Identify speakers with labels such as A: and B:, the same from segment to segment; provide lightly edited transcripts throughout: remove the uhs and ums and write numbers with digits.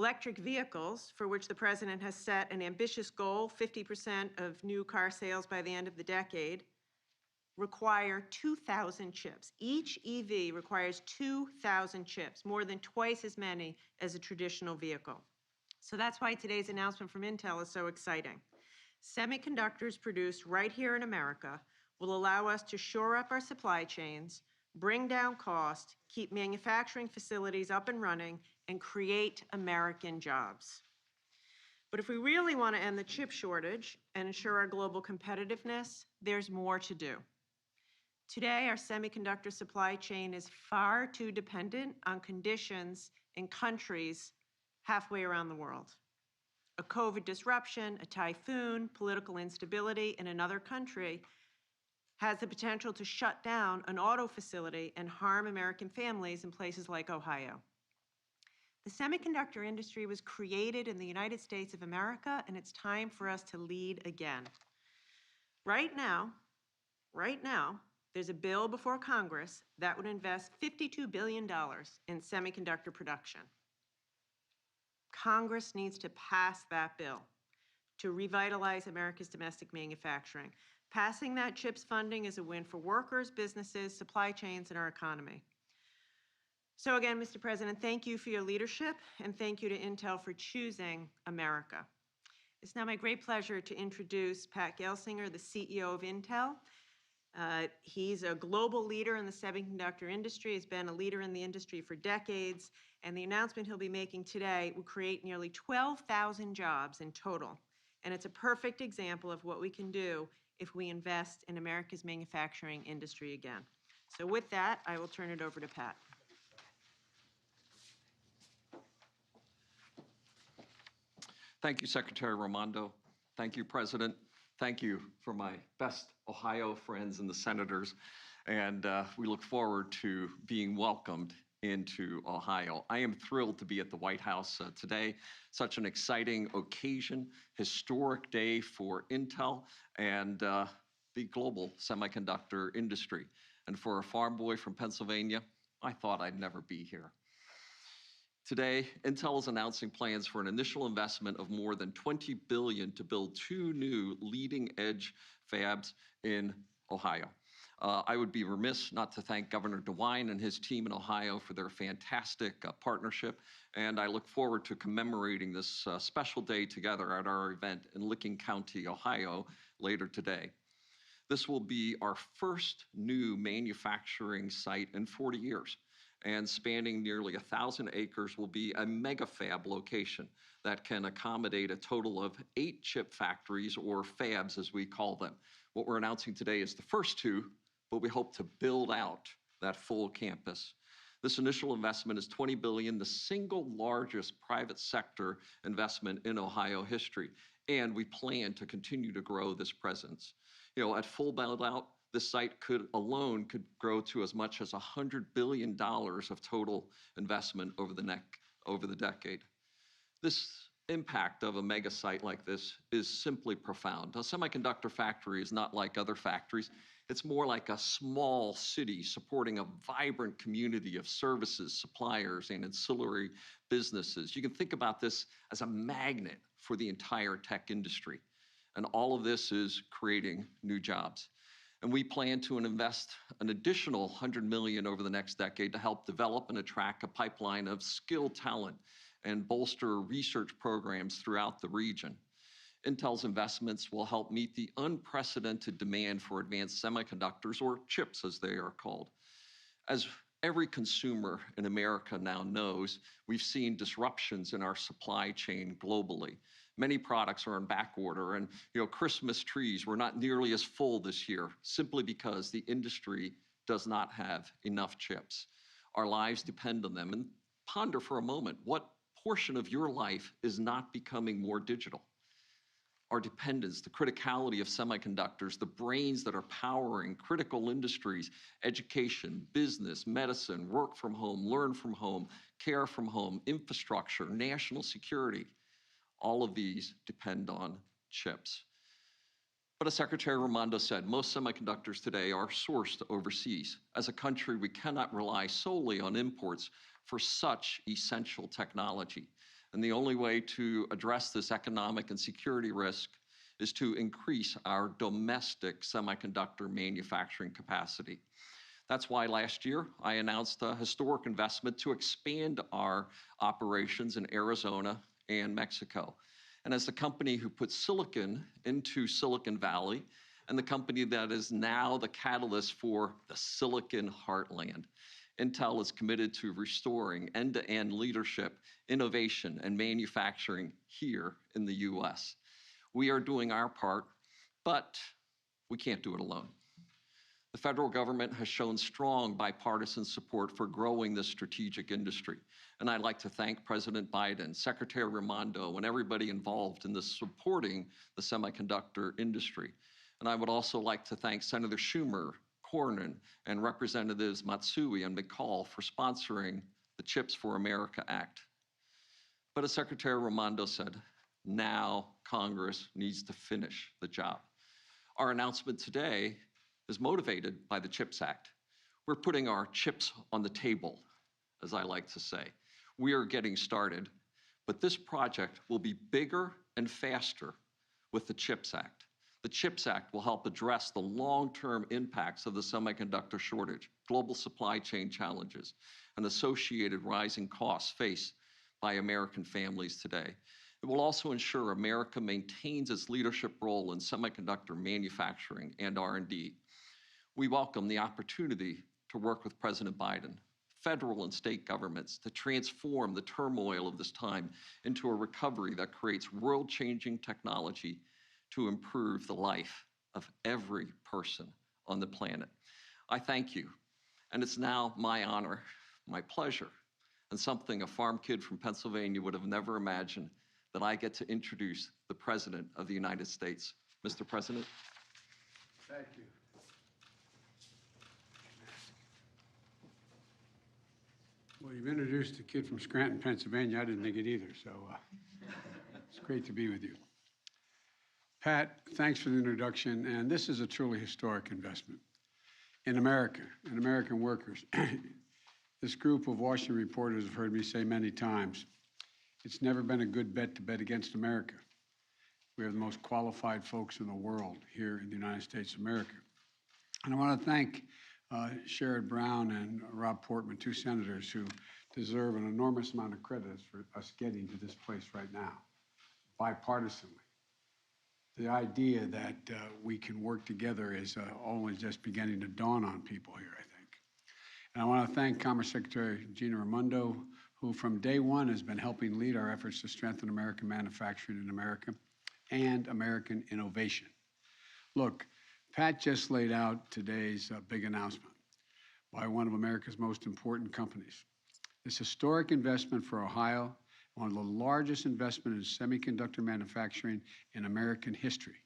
A: Electric vehicles, for which the president has set an ambitious goal, 50% of new car sales by the end of the decade, require 2,000 chips. Each EV requires 2,000 chips, more than twice as many as a traditional vehicle. So that's why today's announcement from Intel is so exciting. Semiconductors produced right here in America will allow us to shore up our supply chains, bring down cost, keep manufacturing facilities up and running, and create American jobs. But if we really want to end the chip shortage and ensure our global competitiveness, there's more to do. Today, our semiconductor supply chain is far too dependent on conditions in countries halfway around the world. A COVID disruption, a typhoon, political instability in another country has the potential to shut down an auto facility and harm American families in places like Ohio. The semiconductor industry was created in the United States of America, and it's time for us to lead again. Right now, there's a bill before Congress that would invest $52 billion in semiconductor production. Congress needs to pass that bill to revitalize America's domestic manufacturing. Passing that CHIPS funding is a win for workers, businesses, supply chains, and our economy. So again, Mr. President, thank you for your leadership, and thank you to Intel for choosing America. It's now my great pleasure to introduce Pat Gelsinger, the CEO of Intel. He's a global leader in the semiconductor industry. He's been a leader in the industry for decades, and the announcement he'll be making today will create nearly 12,000 jobs in total. And it's a perfect example of what we can do if we invest in America's manufacturing industry again. So with that, I will turn it over to Pat.
B: Thank you, Secretary Raimondo. Thank you, President. Thank you for my best Ohio friends and the senators. And we look forward to being welcomed into Ohio. I am thrilled to be at the White House today. Such an exciting occasion, historic day for Intel and the global semiconductor industry. And for a farm boy from Pennsylvania, I thought I'd never be here. Today, Intel is announcing plans for an initial investment of more than $20 billion to build 2 new leading-edge fabs in Ohio. I would be remiss not to thank Governor DeWine and his team in Ohio for their fantastic partnership, and I look forward to commemorating this special day together at our event in Licking County, Ohio, later today. This will be our first new manufacturing site in 40 years. And spanning nearly 1,000 acres will be a mega fab location that can accommodate a total of 8 chip factories, or fabs as we call them. What we're announcing today is the first 2, but we hope to build out that full campus. This initial investment is $20 billion, the single largest private sector investment in Ohio history, and we plan to continue to grow this presence. You know, at full build out, this site alone could grow to as much as $100 billion of total investment over the decade. This impact of a mega site like this is simply profound. A semiconductor factory is not like other factories. It's more like a small city supporting a vibrant community of services, suppliers, and ancillary businesses. You can think about this as a magnet for the entire tech industry. And all of this is creating new jobs. And we plan to invest an additional $100 million over the next decade to help develop and attract a pipeline of skilled talent and bolster research programs throughout the region. Intel's investments will help meet the unprecedented demand for advanced semiconductors, or chips as they are called. As every consumer in America now knows, we've seen disruptions in our supply chain globally. Many products are in back order, and Christmas trees were not nearly as full this year simply because the industry does not have enough chips. Our lives depend on them. And ponder for a moment, what portion of your life is not becoming more digital? Our dependence, the criticality of semiconductors, the brains that are powering critical industries, education, business, medicine, work from home, learn from home, care from home, infrastructure, national security. All of these depend on chips. But as Secretary Raimondo said, most semiconductors today are sourced overseas. As a country, we cannot rely solely on imports for such essential technology. And the only way to address this economic and security risk is to increase our domestic semiconductor manufacturing capacity. That's why last year I announced a historic investment to expand our operations in Arizona and Mexico. And as the company who put silicon into Silicon Valley, and the company that is now the catalyst for the Silicon Heartland, Intel is committed to restoring end-to-end leadership, innovation, and manufacturing here in the US. We are doing our part, but we can't do it alone. The federal government has shown strong bipartisan support for growing this strategic industry. And I'd like to thank President Biden, Secretary Raimondo, and everybody involved in this supporting the semiconductor industry. And I would also like to thank Senator Schumer, Cornyn, and Representatives Matsui and McCall for sponsoring the Chips for America Act. But as Secretary Raimondo said, now Congress needs to finish the job. Our announcement today is motivated by the CHIPS Act. We're putting our chips on the table, as I like to say. We are getting started, but this project will be bigger and faster with the CHIPS Act. The CHIPS Act will help address the long-term impacts of the semiconductor shortage, global supply chain challenges, and associated rising costs faced by American families today. It will also ensure America maintains its leadership role in semiconductor manufacturing and R&D. We welcome the opportunity to work with President Biden, federal and state governments, to transform the turmoil of this time into a recovery that creates world-changing technology to improve the life of every person on the planet. I thank you, and it's now my honor, my pleasure, and something a farm kid from Pennsylvania would have never imagined, that I get to introduce the President of the United States. Mr. President.
C: Thank you. Well, you've introduced a kid from Scranton, Pennsylvania. I didn't think it either, so it's great to be with you. Pat, thanks for the introduction, and this is a truly historic investment in America and American workers. This group of Washington reporters have heard me say many times, it's never been a good bet to bet against America. We have the most qualified folks in the world here in the United States of America. And I want to thank Sherrod Brown and Rob Portman, two senators who deserve an enormous amount of credit for us getting to this place right now, bipartisanly. The idea that we can work together is only just beginning to dawn on people here, I think. And I want to thank Commerce Secretary Gina Raimondo, who from day one has been helping lead our efforts to strengthen American manufacturing in America and American innovation. Look, Pat just laid out today's big announcement by one of America's most important companies. This historic investment for Ohio, one of the largest investments in semiconductor manufacturing in American history.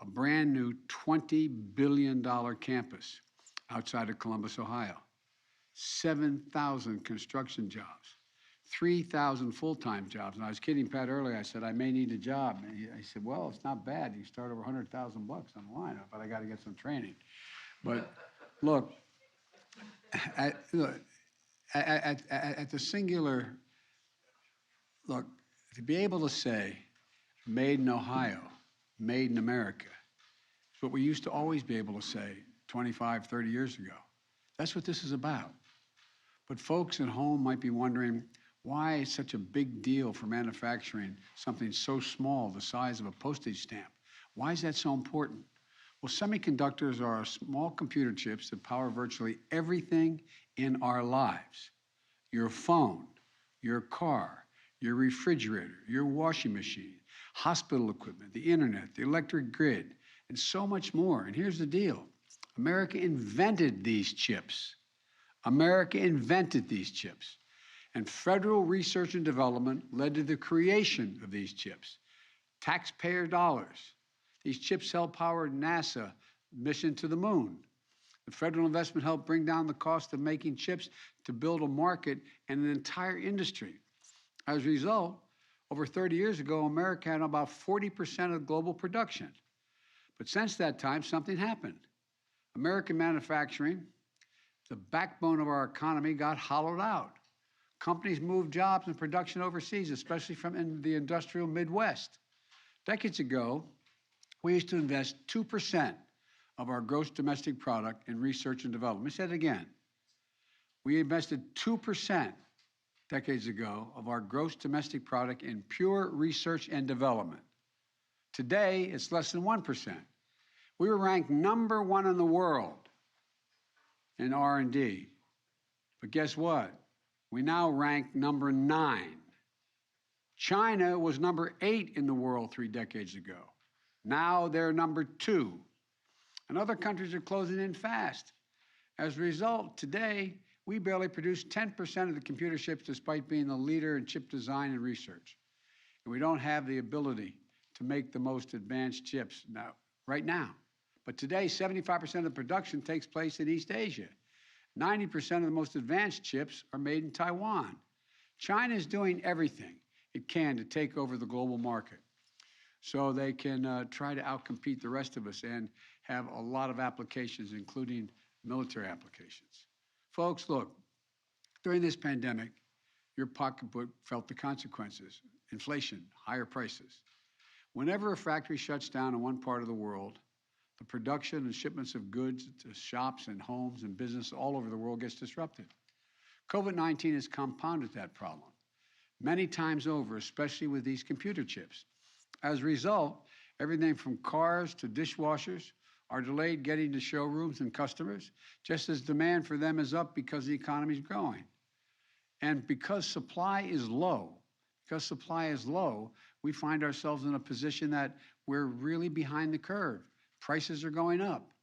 C: A brand new $20 billion campus outside of Columbus, Ohio. 7,000 construction jobs, 3,000 full-time jobs. And I was kidding Pat earlier. I said, I may need a job. And he said, well, it's not bad. You start over $100,000 on the line, but I got to get some training. But look, at the singular, look, to be able to say, made in Ohio, made in America, is what we used to always be able to say 25, 30 years ago. That's what this is about. But folks at home might be wondering, why it's such a big deal for manufacturing something so small, the size of a postage stamp? Why is that so important? Well, semiconductors are small computer chips that power virtually everything in our lives. Your phone, your car, your refrigerator, your washing machine, hospital equipment, the internet, the electric grid, and so much more. And here's the deal. America invented these chips. America invented these chips. And federal research and development led to the creation of these chips. Taxpayer dollars. These chips helped power NASA mission to the moon. The federal investment helped bring down the cost of making chips to build a market and an entire industry. As a result, over 30 years ago, America had about 40% of global production. But since that time, something happened. American manufacturing, the backbone of our economy, got hollowed out. Companies moved jobs and production overseas, especially from in the industrial Midwest. Decades ago, we used to invest 2% of our gross domestic product in research and development. Let me say it again. We invested 2% decades ago of our gross domestic product in pure research and development. Today, it's less than 1%. We were ranked #1 in the world in R&D. But guess what? We now rank #9. China was #8 in the world 3 decades ago. Now they're #2. And other countries are closing in fast. As a result, today, we barely produce 10% of the computer chips despite being the leader in chip design and research. And we don't have the ability to make the most advanced chips right now. But today, 75% of the production takes place in East Asia. 90% of the most advanced chips are made in Taiwan. China is doing everything it can to take over the global market so they can try to outcompete the rest of us and have a lot of applications, including military applications. Folks, look, during this pandemic, your pocketbook felt the consequences: inflation, higher prices. Whenever a factory shuts down in one part of the world, the production and shipments of goods to shops and homes and business all over the world gets disrupted. COVID-19 has compounded that problem many times over, especially with these computer chips. As a result, everything from cars to dishwashers are delayed getting to showrooms and customers, just as demand for them is up because the economy is growing. And because supply is low, we find ourselves in a position that we're really behind the curve. Prices are going up.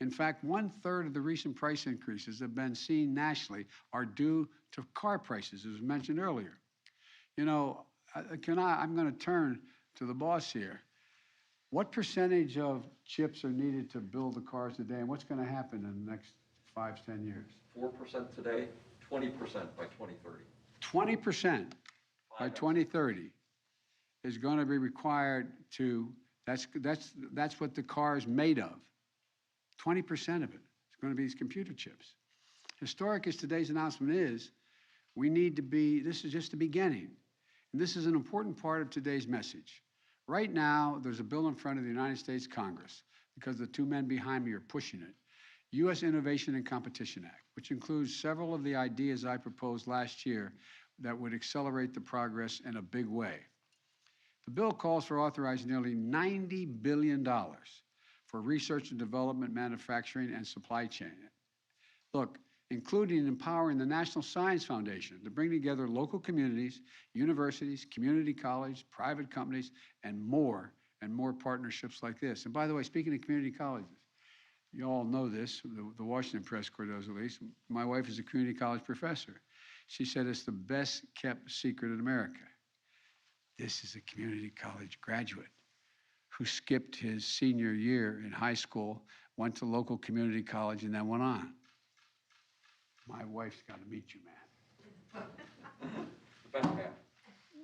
C: In fact, 1/3 of the recent price increases that have been seen nationally are due to car prices, as mentioned earlier. You know, I'm going to turn to the boss here. What percentage of chips are needed to build the cars today, and what's going to happen in the next 5 to 10 years?
B: 4% today, 20% by 2030.
C: 20% by 2030 is going to be required to, that's what the car is made of. 20% of it is going to be these computer chips. Historic as today's announcement is, this is just the beginning. And this is an important part of today's message. Right now, there's a bill in front of the United States Congress, because the 2 men behind me are pushing it, U.S. Innovation and Competition Act, which includes several of the ideas I proposed last year that would accelerate the progress in a big way. The bill calls for authorizing nearly $90 billion for research and development, manufacturing, and supply chain. Look, including empowering the National Science Foundation to bring together local communities, universities, community college, private companies, and more partnerships like this. And by the way, speaking of community colleges, you all know this, the Washington Press Corps does at least. My wife is a community college professor. She said it's the best kept secret in America. This is a community college graduate who skipped his senior year in high school, went to local community college, and then went on. My wife's got to meet you, man.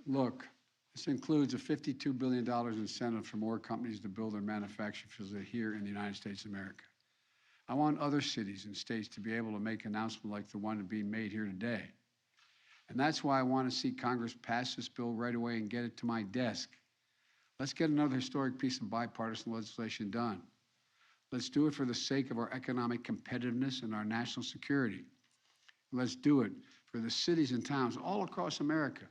C: Look, this includes a $52 billion incentive for more companies to build their manufacturing facilities here in the United States of America. I want other cities and states to be able to make announcements like the one being made here today. And that's why I want to see Congress pass this bill right away and get it to my desk. Let's get another historic piece of bipartisan legislation done. Let's do it for the sake of our economic competitiveness and our national security. Let's do it for the cities and towns all across America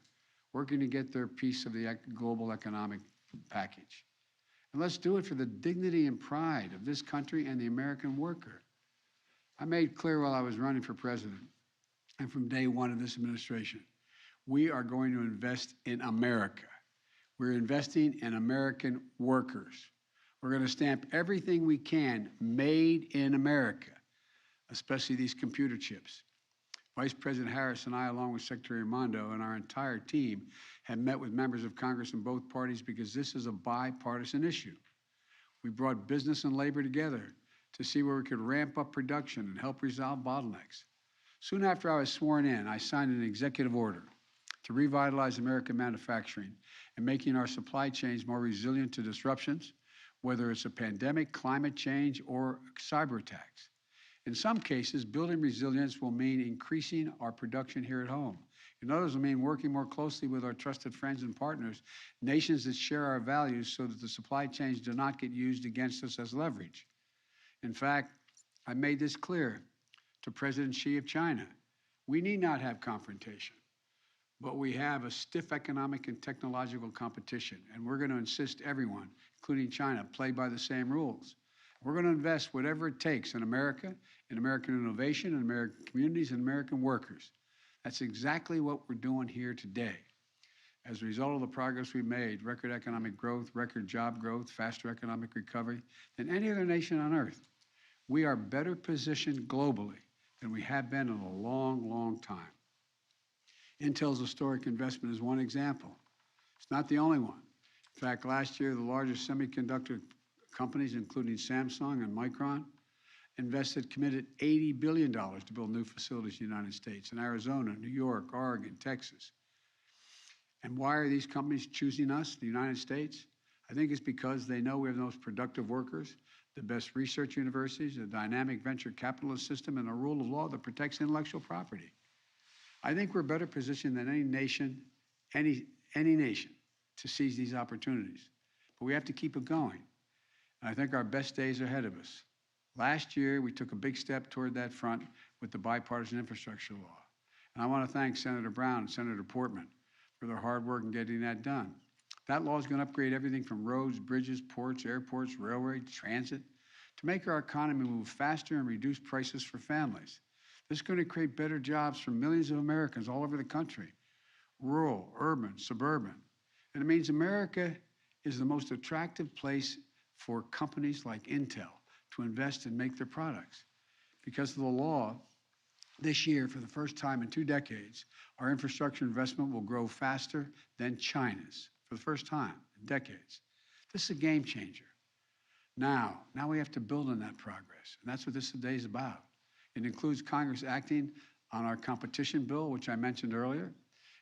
C: working to get their piece of the global economic package. And let's do it for the dignity and pride of this country and the American worker. I made clear while I was running for president, and from day one of this administration, we are going to invest in America. We're investing in American workers. We're going to stamp everything we can made in America, especially these computer chips. Vice President Harris and I, along with Secretary Raimondo and our entire team, have met with members of Congress in both parties because this is a bipartisan issue. We brought business and labor together to see where we could ramp up production and help resolve bottlenecks. Soon after I was sworn in, I signed an executive order to revitalize American manufacturing and making our supply chains more resilient to disruptions, whether it's a pandemic, climate change, or cyber attacks. In some cases, building resilience will mean increasing our production here at home. And others will mean working more closely with our trusted friends and partners, nations that share our values so that the supply chains do not get used against us as leverage. In fact, I made this clear to President Xi of China. We need not have confrontation, but we have a stiff economic and technological competition, and we're going to insist everyone, including China, play by the same rules. We're going to invest whatever it takes in America, in American innovation, in American communities, and American workers. That's exactly what we're doing here today. As a result of the progress we've made, record economic growth, record job growth, faster economic recovery than any other nation on earth, we are better positioned globally than we have been in a long, long time. Intel's historic investment is one example. It's not the only one. In fact, last year, the largest semiconductor companies, including Samsung and Micron, committed $80 billion to build new facilities in the United States, in Arizona, New York, Oregon, Texas. And why are these companies choosing us, the United States? I think it's because they know we have the most productive workers, the best research universities, a dynamic venture capitalist system, and a rule of law that protects intellectual property. I think we're better positioned than any nation to seize these opportunities. But we have to keep it going. And I think our best days are ahead of us. Last year, we took a big step toward that front with the bipartisan infrastructure law. And I want to thank Senator Brown and Senator Portman for their hard work in getting that done. That law is going to upgrade everything from roads, bridges, ports, airports, railroads, transit, to make our economy move faster and reduce prices for families. This is going to create better jobs for millions of Americans all over the country, rural, urban, suburban. And it means America is the most attractive place for companies like Intel to invest and make their products. Because of the law, this year, for the first time in 2 decades, our infrastructure investment will grow faster than China's, for the first time in decades. This is a game changer. Now we have to build on that progress, and that's what this today is about. It includes Congress acting on our competition bill, which I mentioned earlier,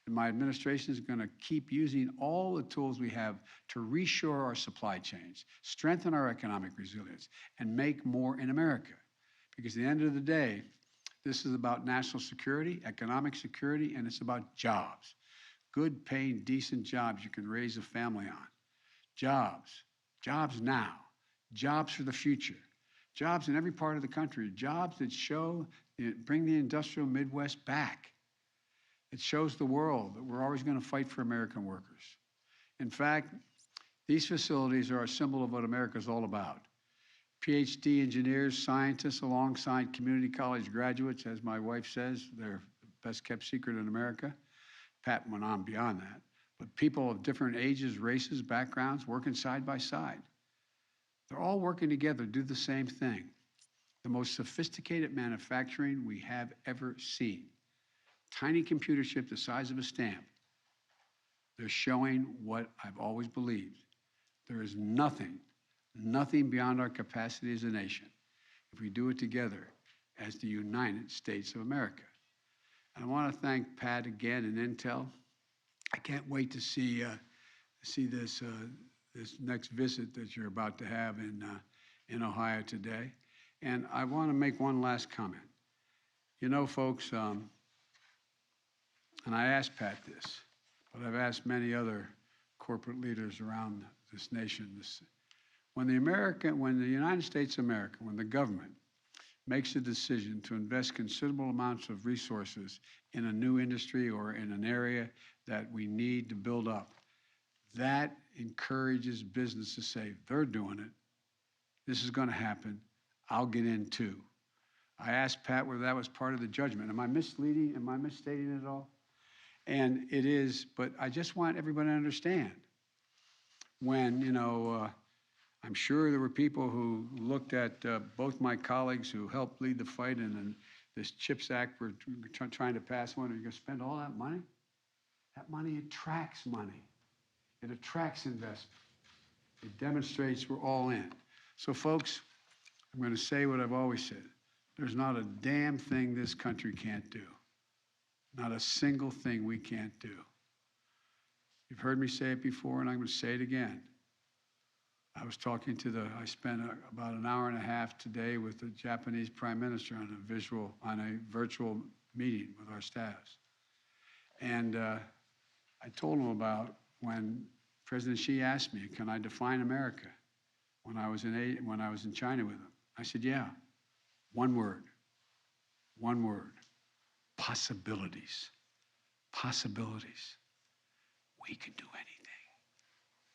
C: and my administration is going to keep using all the tools we have to reshore our supply chains, strengthen our economic resilience, and make more in America. Because at the end of the day, this is about national security, economic security, and it's about jobs. Good paying, decent jobs you can raise a family on. Jobs now, jobs for the future. Jobs in every part of the country, jobs that bring the industrial Midwest back. It shows the world that we're always going to fight for American workers. In fact, these facilities are a symbol of what America is all about. PhD engineers, scientists, alongside community college graduates, as my wife says, they're the best kept secret in America. Pat went on beyond that. But people of different ages, races, backgrounds, working side by side. They're all working together to do the same thing. The most sophisticated manufacturing we have ever seen. Tiny computer chip the size of a stamp. They're showing what I've always believed. There is nothing beyond our capacity as a nation if we do it together as the United States of America. And I want to thank Pat again and Intel. I can't wait to see this next visit that you're about to have in Ohio today. And I want to make one last comment. You know, folks, and I asked Pat this, but I've asked many other corporate leaders around this nation. When the United States of America, when the government makes a decision to invest considerable amounts of resources in a new industry or in an area that we need to build up, that encourages business to say, they're doing it. This is going to happen. I'll get in too. I asked Pat whether that was part of the judgment. Am I misleading? Am I misstating it all? And it is, but I just want everybody to understand. When, I'm sure there were people who looked at both my colleagues who helped lead the fight in this CHIPS Act we're trying to pass. Are you going to spend all that money? That money attracts money. It attracts investment. It demonstrates we're all in. So, folks, I'm going to say what I've always said. There's not a damn thing this country can't do. Not a single thing we can't do. You've heard me say it before, and I'm going to say it again. I spent about an hour and a half today with the Japanese Prime Minister on a virtual meeting with our staffs. And I told him about when President Xi asked me, can I define America when I was in China with him? I said, yeah, one word, possibilities, possibilities. We can do anything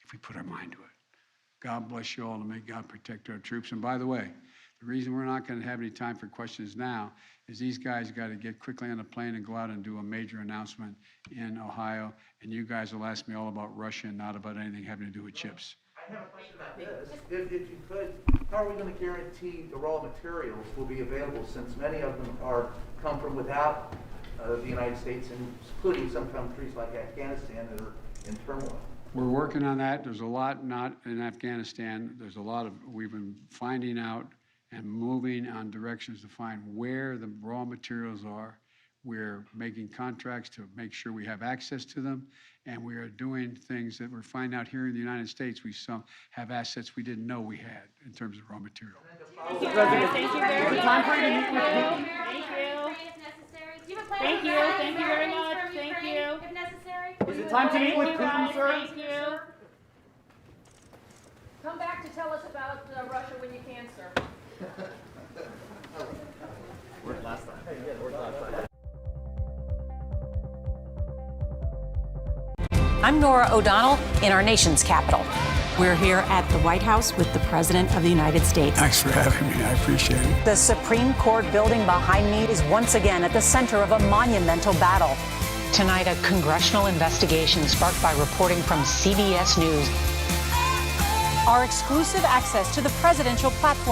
C: if we put our mind to it. God bless you all, and may God protect our troops. And by the way, the reason we're not going to have any time for questions now is these guys got to get quickly on a plane and go out and do a major announcement in Ohio, and you guys will ask me all about Russia and not about anything having to do with chips.
D: I have a question about this. If you could, how are we going to guarantee the raw materials will be available, since many of them come from without the United States, including some countries like Afghanistan that are in turmoil?
C: We're working on that. There's a lot not in Afghanistan. There's a lot of, we've been finding out and moving on directions to find where the raw materials are. We're making contracts to make sure we have access to them, and we are doing things that we're finding out here in the United States. We have assets we didn't know we had in terms of raw material.
E: Thank you very much. Time for you to meet with me. Thank you. Thank you very much. Thank you.
F: If necessary.
E: Is it time to meet with Putin, sir?
F: Thank you. Come back to tell us about Russia when you can, sir.
G: I'm Nora O'Donnell in our nation's capital.
H: We're here at the White House with the President of the United States.
C: Thanks for having me. I appreciate it.
G: The Supreme Court building behind me is once again at the center of a monumental battle. Tonight, a congressional investigation sparked by reporting from CBS News. Our exclusive access to the presidential platform